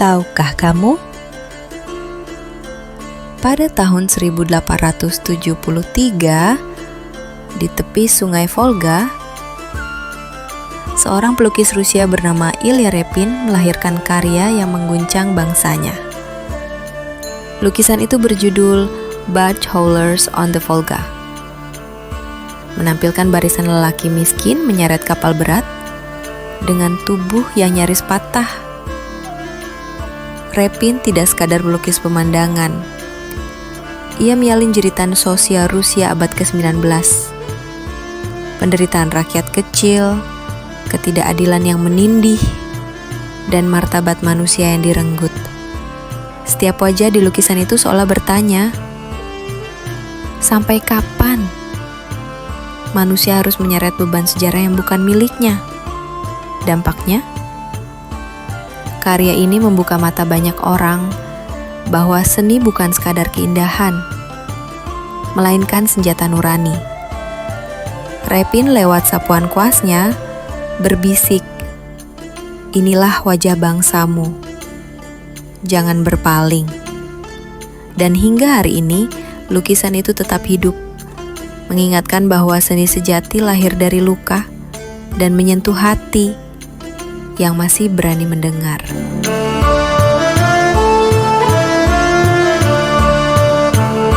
Tahukah kamu? Pada tahun 1873, di tepi sungai Volga, seorang pelukis Rusia bernama Ilya Repin melahirkan karya yang mengguncang bangsanya. Lukisan itu berjudul Barge Haulers on the Volga, menampilkan barisan lelaki miskin menyeret kapal berat dengan tubuh yang nyaris patah. Repin tidak sekadar melukis pemandangan. Ia menyalin jeritan sosial Rusia abad ke-19. Penderitaan rakyat kecil, ketidakadilan yang menindih, dan martabat manusia yang direnggut. Setiap wajah di lukisan itu seolah bertanya, sampai kapan manusia harus menyeret beban sejarah yang bukan miliknya? Dampaknya, karya ini membuka mata banyak orang bahwa seni bukan sekadar keindahan, melainkan senjata nurani. Repin lewat sapuan kuasnya berbisik, inilah wajah bangsamu, jangan berpaling. Dan hingga hari ini, lukisan itu tetap hidup, mengingatkan bahwa seni sejati lahir dari luka dan menyentuh hati yang masih berani mendengar.